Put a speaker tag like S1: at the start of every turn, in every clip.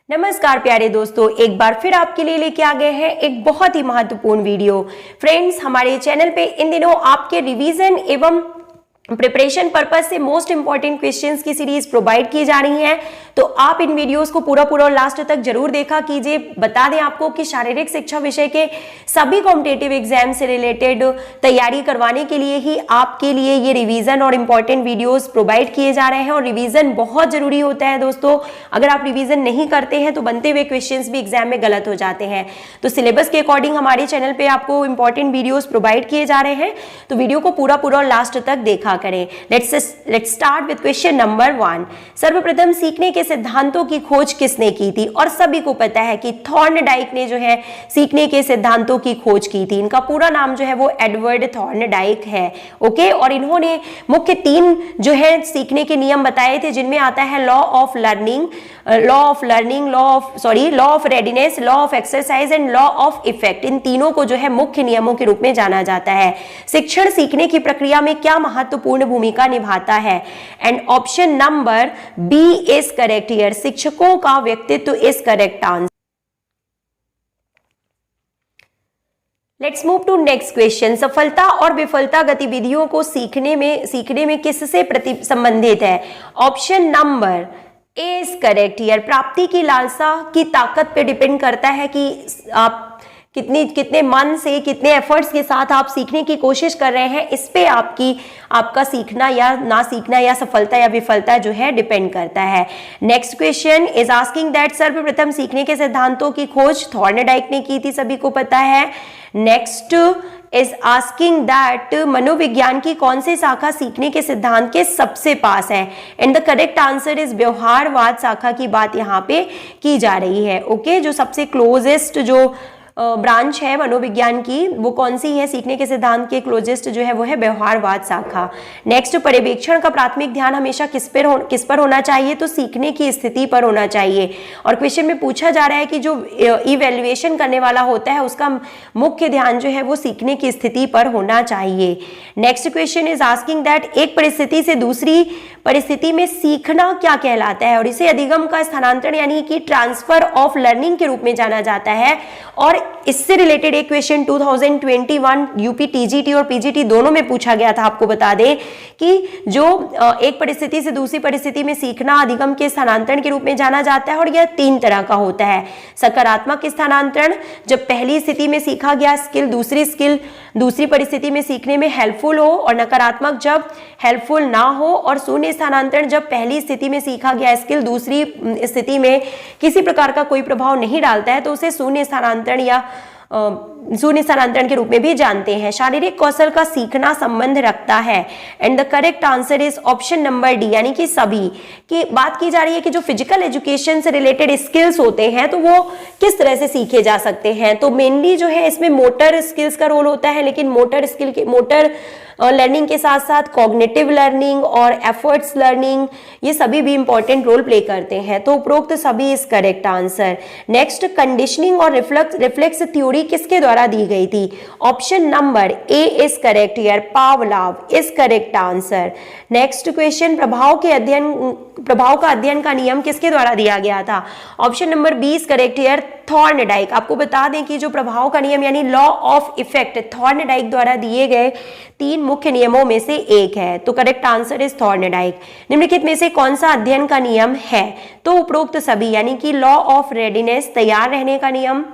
S1: नमस्कार प्यारे दोस्तों, एक बार फिर आपके लिए लेके आ गए हैं एक बहुत ही महत्वपूर्ण वीडियो। फ्रेंड्स, हमारे चैनल पे इन दिनों आपके रिवीजन एवं प्रिपरेशन पर्पज से मोस्ट इंपॉर्टेंट क्वेश्चंस की सीरीज प्रोवाइड की जा रही है, तो आप इन वीडियोस को पूरा लास्ट तक जरूर देखा कीजिए। बता दें आपको कि शारीरिक शिक्षा विषय के सभी कॉम्पिटिटिव एग्जाम से रिलेटेड तैयारी करवाने के लिए ही आपके लिए ये रिवीजन और इम्पॉर्टेंट वीडियोस प्रोवाइड किए जा रहे हैं। और रिवीजन बहुत जरूरी होता है दोस्तों, अगर आप रिवीजन नहीं करते हैं तो बनते हुए क्वेश्चंस भी एग्जाम में गलत हो जाते हैं। तो सिलेबस के अकॉर्डिंग हमारे चैनल पे आपको इंपॉर्टेंट वीडियोस प्रोवाइड किए जा रहे हैं, तो वीडियो को पूरा लास्ट तक देखा करें। Let's start with question number 1। सर्वप्रथम सीखने के सिद्धांतों की खोज किसने की थी? और सभी को पता है कि थॉर्नडाइक ने जो है सीखने के सिद्धांतों की खोज की थी। इनका पूरा नाम जो है वो एडवर्ड थॉर्नडाइक है। ओके, और इन्होंने मुख्य 3 जो है सीखने के नियम बताए थे, जिनमें आता है law of learning, law of readiness, law of exercise and law of effect. इन तीनों को जो है मुख्य नियमों के रूप में जाना जाता है। शिक्षण सीखने की प्रक्रिया में क्या महत्वपूर्ण भूमिका निभाता है? And option number B is correct here, शिक्षकों का व्यक्तित्व is correct answer. Let's move to next question. सफलता और विफलता गतिविधियों को सीखने में किससे संबंधित है? Option number A is correct here, प्राप्ति की लालसा की ताकत पे डिपेंड करता है कि आप कितने मन से, कितने एफर्ट्स के साथ आप सीखने की कोशिश कर रहे हैं। इस पे आपका सीखना या ना सीखना या सफलता या विफलता जो है डिपेंड करता है। Next question is asking that सर्वप्रथम सीखने के सिद्धांतों की खोज थॉर्नडाइक ने की थी, सभी को पता है। नेक्स्ट इज आस्किंग दैट मनोविज्ञान की कौन सी शाखा सीखने के सिद्धांत के सबसे पास है? And the correct answer is व्यवहारवाद शाखा की बात यहाँ पे की जा रही है। ओके, जो सबसे क्लोजेस्ट जो ब्रांच है मनोविज्ञान की, वो कौन सी है? सीखने के सिद्धांत के क्लोजेस्ट जो है वो है व्यवहारवाद शाखा। नेक्स्ट, पर्यवेक्षण का प्राथमिक ध्यान हमेशा किस पर होना चाहिए? तो सीखने की स्थिति पर होना चाहिए। और क्वेश्चन में पूछा जा रहा है कि जो इवैल्यूएशन करने वाला होता है उसका मुख्य ध्यान जो है वो सीखने की स्थिति पर होना चाहिए। Next question is asking that एक परिस्थिति से दूसरी परिस्थिति में सीखना क्या कहलाता है? और इसे अधिगम का स्थानांतरण यानी कि ट्रांसफर ऑफ लर्निंग के रूप में जाना जाता है। और इससे रिलेटेड एक क्वेश्चन 2021 यूपी टीजीटी और पीजीटी दोनों में पूछा गया था। आपको बता दें कि जो एक परिस्थिति से दूसरी परिस्थिति में सीखना अधिगम के स्थानांतरण के रूप में जाना जाता है, और यह 3 तरह का होता है। सकारात्मक स्थानांतरण, जब पहली स्थिति में सीखा गया स्किल दूसरी परिस्थिति में सीखने में हेल्पफुल हो, और नकारात्मक जब हेल्पफुल ना हो, और शून्य स्थानांतरण जब पहली स्थिति में सीखा गया स्किल दूसरी स्थिति में किसी प्रकार का कोई प्रभाव नहीं डालता है, तो उसे शून्य स्थानांतरण या शून्य स्थानांतरण के रूप में भी जानते हैं। शारीरिक कौशल का सीखना संबंध रखता है। And the correct answer is option number D, यानी कि सभी की बात की जा रही है कि जो फिजिकल एजुकेशन से रिलेटेड स्किल्स होते हैं तो वो किस तरह से सीखे जा सकते हैं। तो मेनली जो है इसमें मोटर स्किल्स का रोल होता है, लेकिन मोटर लर्निंग के साथ साथ कॉग्निटिव लर्निंग और एफर्ट्स लर्निंग, ये सभी भी इंपॉर्टेंट रोल प्ले करते हैं। तो उपरोक्त सभी is correct answer. Next, conditioning और रिफ्लेक्स थ्योरी किसके द्वारा दी गई थी? Option number A is correct here, Pavlov is correct answer. Next question, प्रभाव का अध्ययन का नियम किसके द्वारा दिया गया था? Option number B is correct here, Thorndike. आपको बता दें कि जो प्रभाव का नियम यानी लॉ ऑफ इफेक्ट थॉर्नडाइक द्वारा दिए गए 3 मुख्य नियमों में से एक है। तो करेक्ट आंसर इज थॉर्नडाइक। निम्नलिखित में से कौन सा अध्ययन का नियम है? तो उपरोक्त सभी, यानी कि लॉ ऑफ रेडीनेस तैयार रहने का नियम,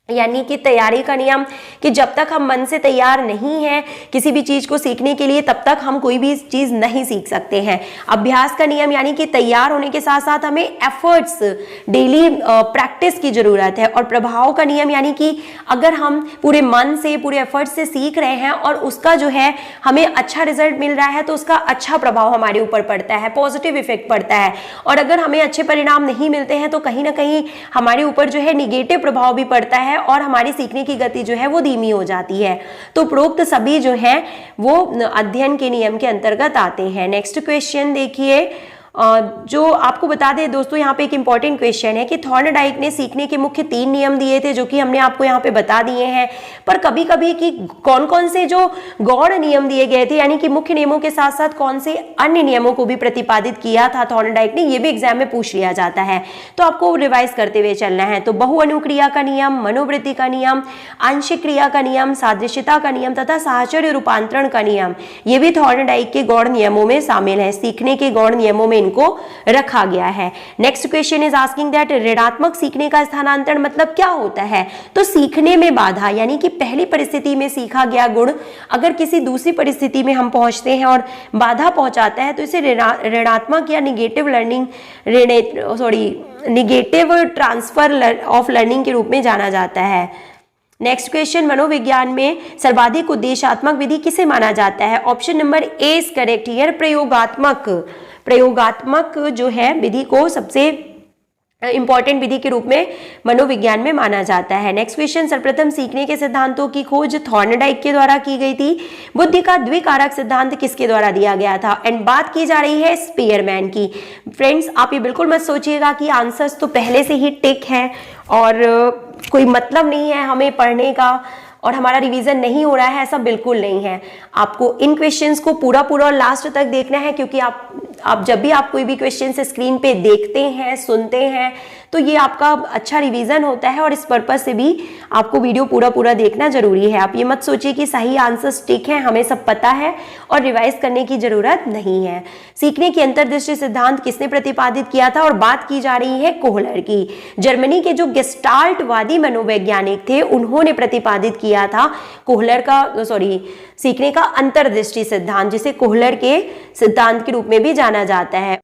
S1: यानी कि तैयारी का नियम, कि जब तक हम मन से तैयार नहीं हैं किसी भी चीज को सीखने के लिए तब तक हम कोई भी चीज नहीं सीख सकते हैं। अभ्यास का नियम, यानी कि तैयार होने के साथ साथ हमें एफर्ट्स, डेली प्रैक्टिस की जरूरत है। और प्रभाव का नियम, यानी कि अगर हम पूरे मन से, पूरे एफर्ट्स से सीख रहे हैं और उसका जो है हमें अच्छा रिजल्ट मिल रहा है तो उसका अच्छा प्रभाव हमारे ऊपर पड़ता है, पॉजिटिव इफेक्ट पड़ता है। और अगर हमें अच्छे परिणाम नहीं मिलते हैं तो कहीं ना कहीं हमारे ऊपर जो है निगेटिव प्रभाव भी पड़ता है और हमारी सीखने की गति जो है वो धीमी हो जाती है। तो उपरोक्त सभी जो है वो अध्ययन के नियम के अंतर्गत आते हैं। नेक्स्ट क्वेश्चन देखिए, जो आपको बता दें दोस्तों, यहाँ पे एक इंपॉर्टेंट क्वेश्चन है कि थॉर्नडाइक ने सीखने के मुख्य 3 नियम दिए थे, जो कि हमने आपको यहाँ पे बता दिए हैं। पर कभी कभी कि कौन कौन से जो गौण नियम दिए गए थे, यानी कि मुख्य नियमों के साथ साथ कौन से अन्य नियमों को भी प्रतिपादित किया था थॉर्नडाइक ने, ये भी एग्जाम में पूछ लिया जाता है, तो आपको रिवाइज करते हुए चलना है। तो बहुअनुक्रिया का नियम, मनोवृत्ति का नियम, आंशिक क्रिया का नियम, सादृश्यता का नियम तथा साहचर्य रूपांतरण का नियम, ये भी थॉर्नडाइक के गौण नियमों में शामिल है। सीखने के गौण नियमों में इनको रखा गया है। Next question is asking that ऋणात्मक सीखने का स्थानांतरण मतलब क्या होता है? तो सीखने में बाधा, यानी कि पहली परिस्थिति में सीखा गया गुण अगर किसी दूसरी परिस्थिति में हम पहुंचते हैं और बाधा पहुंचाता है, तो इसे ऋणात्मक या negative negative transfer of learning के रूप में जाना जाता है। नेक्स्ट क्वेश्चन, मनोविज्ञान में सर्वाधिक उद्देश्यात्मक विधि किसे माना जाता है? Option number A is correct here, प्रयोगात्मक जो है विधि को सबसे इंपॉर्टेंट विधि के रूप में मनोविज्ञान में माना जाता है। नेक्स्ट क्वेश्चन, सर्वप्रथम सीखने के सिद्धांतों की खोज थॉर्नडाइक के द्वारा की गई थी। बुद्धि का द्विकारक सिद्धांत किसके द्वारा दिया गया था? एंड बात की जा रही है स्पीयरमैन की। फ्रेंड्स, आप ये बिल्कुल मत सोचिएगा कि आंसर्स तो पहले से ही टिक है और कोई मतलब नहीं है हमें पढ़ने का और हमारा रिवीजन नहीं हो रहा है, ऐसा बिल्कुल नहीं है। आपको इन क्वेश्चंस को पूरा लास्ट तक देखना है, क्योंकि आप जब भी आप कोई भी क्वेश्चन स्क्रीन पे देखते हैं, सुनते हैं, तो ये आपका अच्छा रिवीजन होता है और इस पर्पज से भी आपको वीडियो पूरा देखना जरूरी है। आप ये मत सोचिए कि सही आंसर्स टिक है, हमें सब पता है और रिवाइज करने की जरूरत नहीं है। सीखने की अंतर्दृष्टि सिद्धांत किसने प्रतिपादित किया था? और बात की जा रही है कोहलर की। जर्मनी के जो गेस्टाल्टवादी मनोवैज्ञानिक थे, उन्होंने प्रतिपादित किया था सीखने का अंतर्दृष्टि सिद्धांत, जिसे कोहलर के सिद्धांत के रूप में भी जाना जाता है।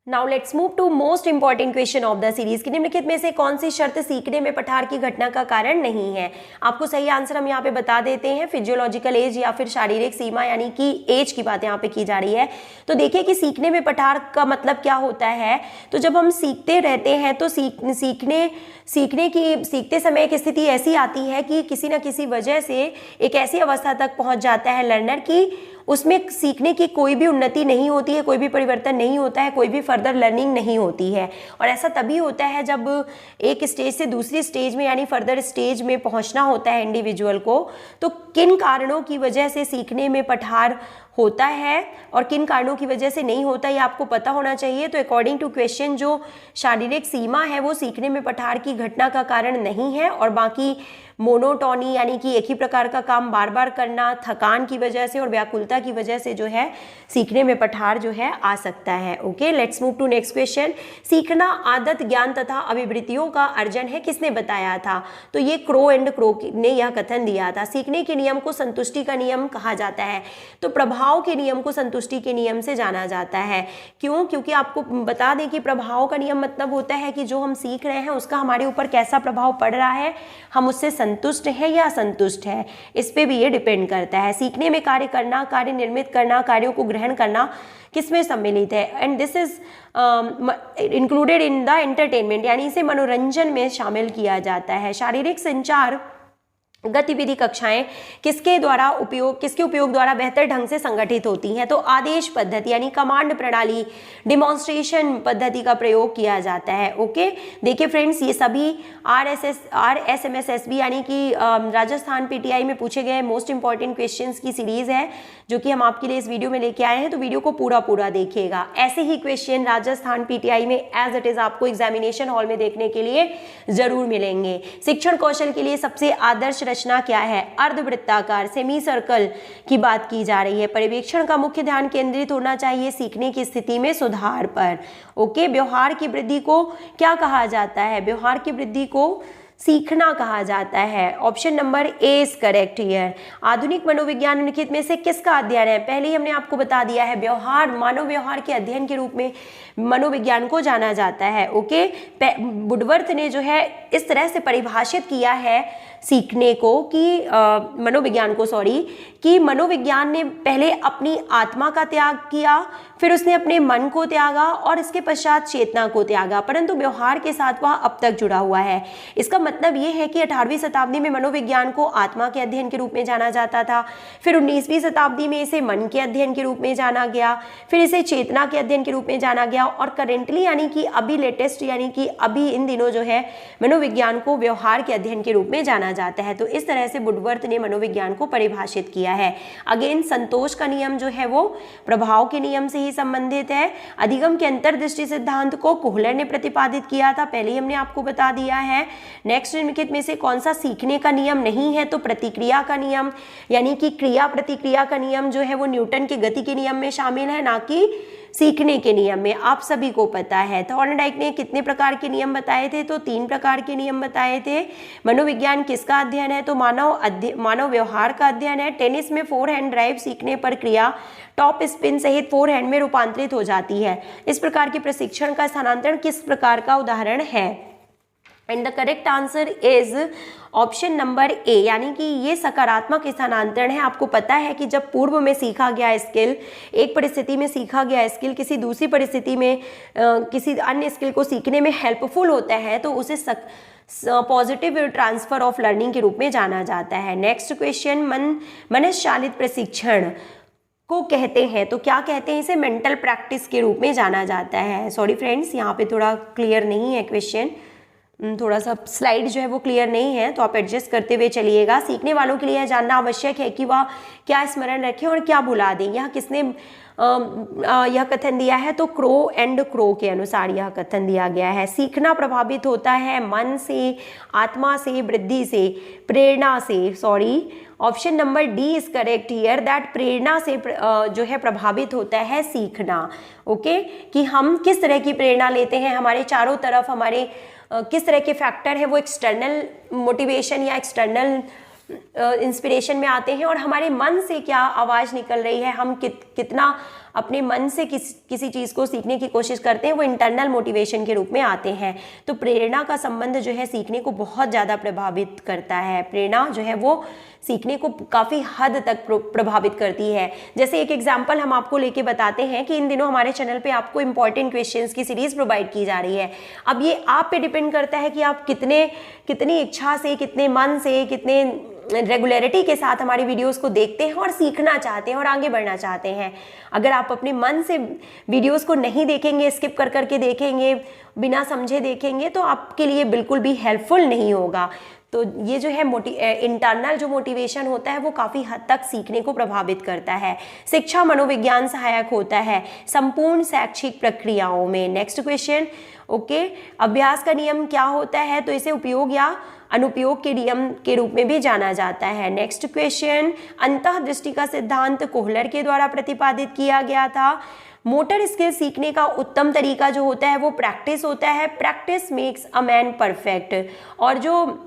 S1: Now let's move to most important question of the series कि निम्नलिखित में से कौन सी शर्त सीखने में पठार की घटना का कारण नहीं है? आपको सही आंसर हम यहाँ पे बता देते हैं, फिजियोलॉजिकल एज या फिर शारीरिक सीमा, यानी कि एज की बात यहाँ पे की जा रही है। तो देखिए कि सीखने में पठार का मतलब क्या होता है। तो जब हम सीखते रहते हैं तो सीखते समय एक स्थिति ऐसी आती है कि किसी न किसी वजह से एक ऐसी अवस्था तक पहुंच जाता है लर्नर की उसमें सीखने की कोई भी उन्नति नहीं होती है, कोई भी परिवर्तन नहीं होता है, कोई भी फर्दर लर्निंग नहीं होती है। और ऐसा तभी होता है जब एक स्टेज से दूसरी स्टेज में यानी फर्दर स्टेज में पहुंचना होता है इंडिविजुअल को। तो किन कारणों की वजह से सीखने में पठार होता है और किन कारणों की वजह से नहीं होता, ये आपको पता होना चाहिए। तो अकॉर्डिंग टू क्वेश्चन जो शारीरिक सीमा है वो सीखने में पठार की घटना का कारण नहीं है, और बाकी मोनोटोनी यानी कि एक ही प्रकार का काम बार बार करना, थकान की वजह से और व्याकुलता की वजह से जो है सीखने में पठार जो है आ सकता है। Okay, let's move to next question. सीखना आदत, ज्ञान तथा अभिवृत्तियों का अर्जन है, किसने बताया था? तो ये क्रो एंड क्रो ने यह कथन दिया था। सीखने के नियम को संतुष्टि का नियम कहा जाता है। तो प्रभाव के नियम को संतुष्टि के नियम से जाना जाता है। क्यों? क्योंकि आपको बता दें कि प्रभाव का नियम मतलब होता है कि जो हम सीख रहे हैं उसका हमारे ऊपर कैसा प्रभाव पड़ रहा है, हम उससे संतुष्ट है या असंतुष्ट है, इस पे भी ये डिपेंड करता है। सीखने में कार्य करना, कार्य निर्मित करना, कार्यों को ग्रहण करना किसमें सम्मिलित है? And this is included in the entertainment, यानी इसे मनोरंजन में शामिल किया जाता है। शारीरिक संचार गतिविधि कक्षाएं किसके उपयोग द्वारा बेहतर ढंग से संगठित होती हैं? तो आदेश पद्धति यानी कमांड प्रणाली, डिमॉन्स्ट्रेशन पद्धति का प्रयोग किया जाता है। ओके, देखिए फ्रेंड्स, ये सभी RSMSSB यानी कि राजस्थान PTI में पूछे गए मोस्ट इंपॉर्टेंट क्वेश्चंस की सीरीज है, जो कि हम आपके लिए इस वीडियो में लेके आए हैं। तो वीडियो को पूरा देखिएगा। ऐसे ही क्वेश्चन राजस्थान PTI में एज इट इज आपको एग्जामिनेशन हॉल में देखने के लिए जरूर मिलेंगे। शिक्षण कौशल के लिए सबसे आदर्श रचना क्या है? अर्धवृत्ताकार, सेमी सर्कल की बात की जा रही है। पर्यवेक्षण का मुख्य ध्यान केंद्रित होना चाहिए सीखने की स्थिति में सुधार पर। ओके, व्यवहार की वृद्धि को क्या कहा जाता है? व्यवहार की वृद्धि को सीखना कहा जाता है। Option number A is correct here. आधुनिक मनोविज्ञान निम्नलिखित में से किसका अध्ययन है? पहले ही हमने आपको बता दिया है, व्यवहार, मानव व्यवहार के अध्ययन के रूप में मनोविज्ञान को जाना जाता है। ओके, वुडवर्थ ने जो है इस तरह से परिभाषित किया है सीखने को कि मनोविज्ञान ने पहले अपनी आत्मा का त्याग किया, फिर उसने अपने मन को त्यागा और इसके पश्चात चेतना को त्यागा, परंतु व्यवहार के साथ वह अब तक जुड़ा हुआ है। इसका मतलब ये है कि 18वीं शताब्दी में मनोविज्ञान को आत्मा के अध्ययन के रूप में जाना जाता था, फिर 19वीं शताब्दी में इसे मन के अध्ययन के रूप में जाना गया, फिर इसे चेतना के अध्ययन के रूप में जाना गया, और करेंटली यानी कि अभी लेटेस्ट यानी कि अभी इन दिनों जो है मनोविज्ञान को व्यवहार के अध्ययन के रूप में जाना जाता है। तो इस तरह से वुडवर्थ ने मनोविज्ञान को परिभाषित किया है। अगेन संतोष का नियम जो है वो प्रभाव के नियम से ही संबंधित है। अधिगम के अंतर्दृष्टि सिद्धांत को कोहलर ने प्रतिपादित किया था, पहले ही हमने आपको बता दिया है। नेक्स्ट निम्नलिखित में से कौन सा सीखने का नियम नहीं है, तो प्रतिक्रिया का नियम, यानी कि क्रिया प्रतिक्रिया का नियम जो है वो न्यूटन के गति के नियम में शामिल है, ना कि सीखने के नियम में। आप सभी को पता है थॉर्नडाइक ने कितने प्रकार के नियम बताए थे, तो 3 प्रकार के नियम बताए थे। मनोविज्ञान किसका अध्ययन है, तो मानव व्यवहार का अध्ययन है। टेनिस में 4 हैंड ड्राइव सीखने पर क्रिया टॉप स्पिन सहित 4 हैंड में रूपांतरित हो जाती है। इस प्रकार के प्रशिक्षण का स्थानांतरण किस प्रकार का उदाहरण है? And the correct answer is option number A, यानी कि ये सकारात्मक स्थानांतरण है। आपको पता है कि जब पूर्व में सीखा गया स्किल, एक परिस्थिति में सीखा गया स्किल किसी दूसरी परिस्थिति में किसी अन्य स्किल को सीखने में हेल्पफुल होता है, तो उसे पॉजिटिव ट्रांसफर ऑफ लर्निंग के रूप में जाना जाता है। नेक्स्ट क्वेश्चन, मनश्चालित प्रशिक्षण को कहते हैं, तो क्या कहते हैं? इसे मेंटल प्रैक्टिस के रूप में जाना जाता है। सॉरी फ्रेंड्स, यहाँ पे थोड़ा क्लियर नहीं है क्वेश्चन, थोड़ा सा स्लाइड जो है वो क्लियर नहीं है, तो आप एडजस्ट करते हुए चलिएगा। सीखने वालों के लिए यह जानना आवश्यक है कि वह क्या स्मरण रखें और क्या भुला दें। यह किसने यह कथन दिया है, तो क्रो एंड क्रो के अनुसार यह कथन दिया गया है। सीखना प्रभावित होता है मन से, आत्मा से, वृद्धि से, प्रेरणा से। Sorry, option number D is correct here, that प्रेरणा से जो है प्रभावित होता है सीखना। ओके, कि हम किस तरह की प्रेरणा लेते हैं, हमारे चारों तरफ हमारे किस तरह के फैक्टर है वो एक्सटर्नल मोटिवेशन या एक्सटर्नल इंस्पिरेशन में आते हैं, और हमारे मन से क्या आवाज़ निकल रही है, हम कितना अपने मन से किसी चीज़ को सीखने की कोशिश करते हैं, वो इंटरनल मोटिवेशन के रूप में आते हैं। तो प्रेरणा का संबंध जो है सीखने को बहुत ज़्यादा प्रभावित करता है। प्रेरणा जो है वो सीखने को काफ़ी हद तक प्रभावित करती है। जैसे एक एग्जाम्पल हम आपको लेके बताते हैं कि इन दिनों हमारे चैनल पे आपको इंपॉर्टेंट क्वेश्चंस की सीरीज प्रोवाइड की जा रही है। अब ये आप पे डिपेंड करता है कि आप कितनी इच्छा से, कितने मन से, कितने रेगुलरिटी के साथ हमारी वीडियोस को देखते हैं और सीखना चाहते हैं और आगे बढ़ना चाहते हैं। अगर आप अपने मन से वीडियोस को नहीं देखेंगे, स्किप कर करके देखेंगे, बिना समझे देखेंगे, तो आपके लिए बिल्कुल भी हेल्पफुल नहीं होगा। तो ये जो है इंटरनल जो मोटिवेशन होता है वो काफ़ी हद तक सीखने को प्रभावित करता है। शिक्षा मनोविज्ञान सहायक होता है संपूर्ण शैक्षिक प्रक्रियाओं में। नेक्स्ट क्वेश्चन, ओके, अभ्यास का नियम क्या होता है, तो इसे उपयोग या अनुपयोग के नियम के रूप में भी जाना जाता है। नेक्स्ट क्वेश्चन, अंतःदृष्टि का सिद्धांत कोहलर के द्वारा प्रतिपादित किया गया था। मोटर स्किल सीखने का उत्तम तरीका जो होता है वो प्रैक्टिस होता है। Practice makes a man perfect. और जो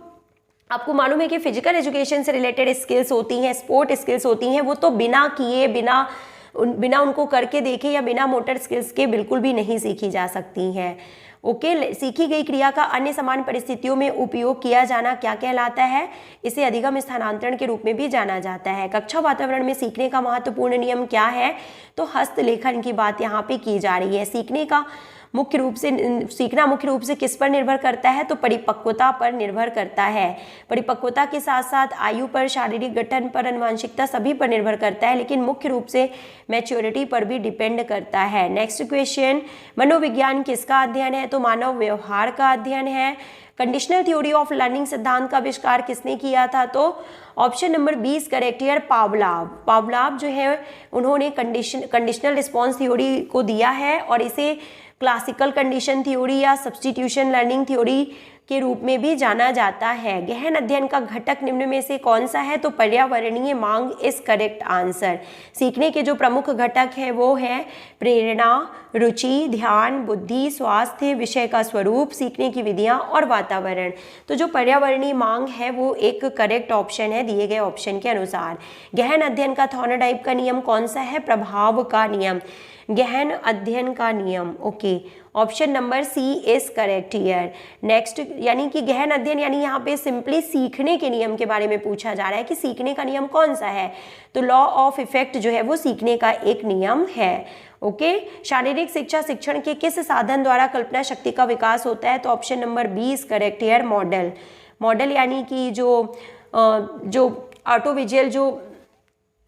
S1: आपको मालूम है कि फिजिकल एजुकेशन से रिलेटेड स्किल्स होती हैं, स्पोर्ट स्किल्स होती हैं, वो तो बिना किए, बिना उनको करके देखे या बिना मोटर स्किल्स के बिल्कुल भी नहीं सीखी जा सकती हैं। ओके, सीखी गई क्रिया का अन्य समान परिस्थितियों में उपयोग किया जाना क्या कहलाता है? इसे अधिगम स्थानांतरण के रूप में भी जाना जाता है। कक्षा वातावरण में सीखने का महत्वपूर्ण नियम क्या है? तो हस्तलेखन की बात यहाँ पे की जा रही है। सीखना मुख्य रूप से किस पर निर्भर करता है? तो परिपक्वता पर निर्भर करता है। परिपक्वता के साथ साथ आयु पर, शारीरिक गठन पर, आनुवंशिकता सभी पर निर्भर करता है, लेकिन मुख्य रूप से मैच्योरिटी पर भी डिपेंड करता है। नेक्स्ट क्वेश्चन, मनोविज्ञान किसका अध्ययन है? तो मानव व्यवहार का अध्ययन है। कंडीशनल थ्योरी ऑफ लर्निंग सिद्धांत का आविष्कार किसने किया था? तो ऑप्शन नंबर 20 करेक्ट हियर, पावलाव जो है उन्होंने कंडीशनल रिस्पॉन्स थ्योरी को दिया है, और इसे क्लासिकल कंडीशन थ्योरी या सब्स्टिट्यूशन लर्निंग थ्योरी के रूप में भी जाना जाता है। गहन अध्ययन का घटक निम्न में से कौन सा है? तो पर्यावरणीय मांग इज करेक्ट आंसर। सीखने के जो प्रमुख घटक हैं वो है प्रेरणा, रुचि, ध्यान, बुद्धि, स्वास्थ्य, विषय का स्वरूप, सीखने की विधियां और वातावरण। तो जो पर्यावरणीय मांग है वो एक करेक्ट ऑप्शन है दिए गए ऑप्शन के अनुसार। गहन अध्ययन का थॉर्नडाइक का नियम कौन सा है? प्रभाव का नियम, गहन अध्ययन का नियम। Okay, option number C is correct here. Next, यानी कि गहन अध्ययन, यानी यहाँ पे सिंपली सीखने के नियम के बारे में पूछा जा रहा है कि सीखने का नियम कौन सा है। तो लॉ ऑफ इफेक्ट जो है वो सीखने का एक नियम है। ओके, शारीरिक शिक्षा शिक्षण के किस साधन द्वारा कल्पना शक्ति का विकास होता है? तो option number B is correct here, model. Model यानी कि जो ऑटो विजुअल जो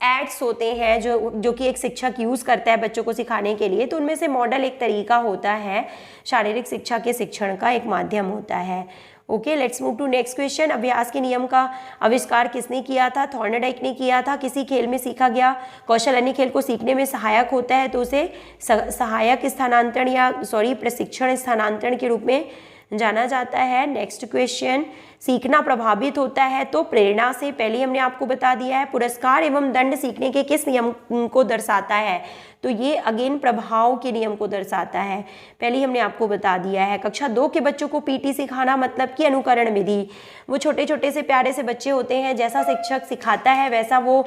S1: एड्स होते हैं जो कि एक शिक्षक यूज़ करता है बच्चों को सिखाने के लिए, तो उनमें से मॉडल एक तरीका होता है, शारीरिक शिक्षा के शिक्षण का एक माध्यम होता है। Okay, let's move to next question. अभ्यास के नियम का आविष्कार किसने किया था? थॉर्नडाइक ने किया था। किसी खेल में सीखा गया कौशल अन्य खेल को सीखने में सहायक होता है तो उसे सहायक स्थानांतरण या प्रशिक्षण स्थानांतरण के रूप में जाना जाता है। नेक्स्ट क्वेश्चन, सीखना प्रभावित होता है तो प्रेरणा से, पहले हमने आपको बता दिया है। पुरस्कार एवं दंड सीखने के किस नियम को दर्शाता है? तो ये अगेन प्रभाव के नियम को दर्शाता है, पहले ही हमने आपको बता दिया है। कक्षा 2 के बच्चों को पीटी सिखाना मतलब कि अनुकरण विधि, वो छोटे छोटे से प्यारे से बच्चे होते हैं, जैसा शिक्षक सिखाता है वैसा वो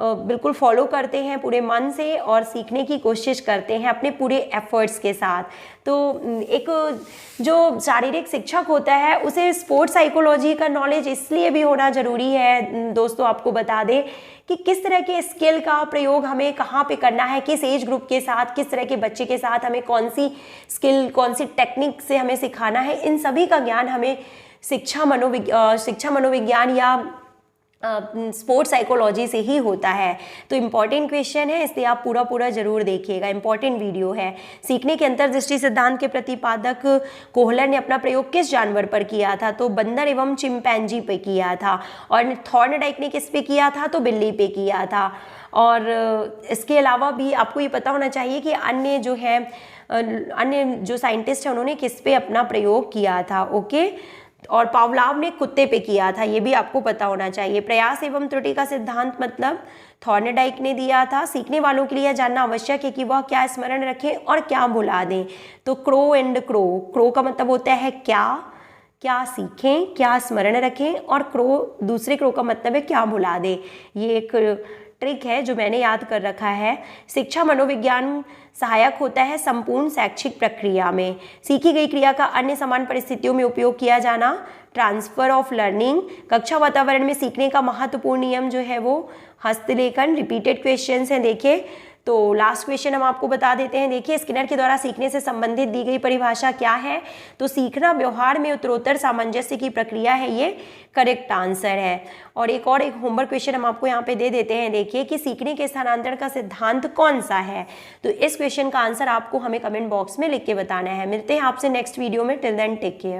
S1: बिल्कुल फॉलो करते हैं पूरे मन से और सीखने की कोशिश करते हैं अपने पूरे एफर्ट्स के साथ। तो एक जो शारीरिक शिक्षक होता है उसे स्पोर्ट्स साइकोलॉजी का नॉलेज इसलिए भी होना ज़रूरी है दोस्तों, आपको बता दें कि किस तरह के स्किल का प्रयोग हमें कहाँ पे करना है, किस एज ग्रुप के साथ, किस तरह के बच्चे के साथ हमें कौन सी स्किल, कौन सी टेक्निक से हमें सिखाना है, इन सभी का ज्ञान हमें शिक्षा मनोविज्ञान या स्पोर्ट्स साइकोलॉजी से ही होता है। तो इम्पॉर्टेंट क्वेश्चन है, इसलिए आप पूरा जरूर देखिएगा, इम्पॉर्टेंट वीडियो है। सीखने के अंतर्दृष्टि सिद्धांत के प्रतिपादक कोहलर ने अपना प्रयोग किस जानवर पर किया था? तो बंदर एवं चिंपैंजी पे किया था। और थॉर्नडाइक ने किस पे किया था? तो बिल्ली पे किया था। और इसके अलावा भी आपको ये पता होना चाहिए कि अन्य जो साइंटिस्ट हैं उन्होंने किस पे अपना प्रयोग किया था। ओके, और पावलाव ने कुत्ते पे किया था, ये भी आपको पता होना चाहिए। प्रयास एवं त्रुटि का सिद्धांत मतलब थॉर्नडाइक ने दिया था। सीखने वालों के लिए यह जानना आवश्यक है कि वह क्या स्मरण रखें और क्या भुला दें। तो क्रो एंड क्रो का मतलब होता है क्या सीखें, क्या स्मरण रखें, और दूसरे क्रो का मतलब है क्या भुला दें। ये एक ट्रिक है जो मैंने याद कर रखा है। शिक्षा मनोविज्ञान सहायक होता है संपूर्ण शैक्षिक प्रक्रिया में। सीखी गई क्रिया का अन्य समान परिस्थितियों में उपयोग किया जाना, ट्रांसफर ऑफ लर्निंग। कक्षा वातावरण में सीखने का महत्वपूर्ण नियम जो है वो हस्तलेखन। रिपीटेड क्वेश्चंस हैं, देखिए। तो लास्ट क्वेश्चन हम आपको बता देते हैं, देखिए। स्किनर के द्वारा सीखने से संबंधित दी गई परिभाषा क्या है? तो सीखना व्यवहार में उत्तरोत्तर सामंजस्य की प्रक्रिया है, ये करेक्ट आंसर है। और एक होमवर्क क्वेश्चन हम आपको यहाँ पे दे देते हैं, देखिए कि सीखने के स्थानांतरण का सिद्धांत कौन सा है? तो इस क्वेश्चन का आंसर आपको हमें कमेंट बॉक्स में लिख के बताना है। मिलते हैं आपसे नेक्स्ट वीडियो में। Till then take care.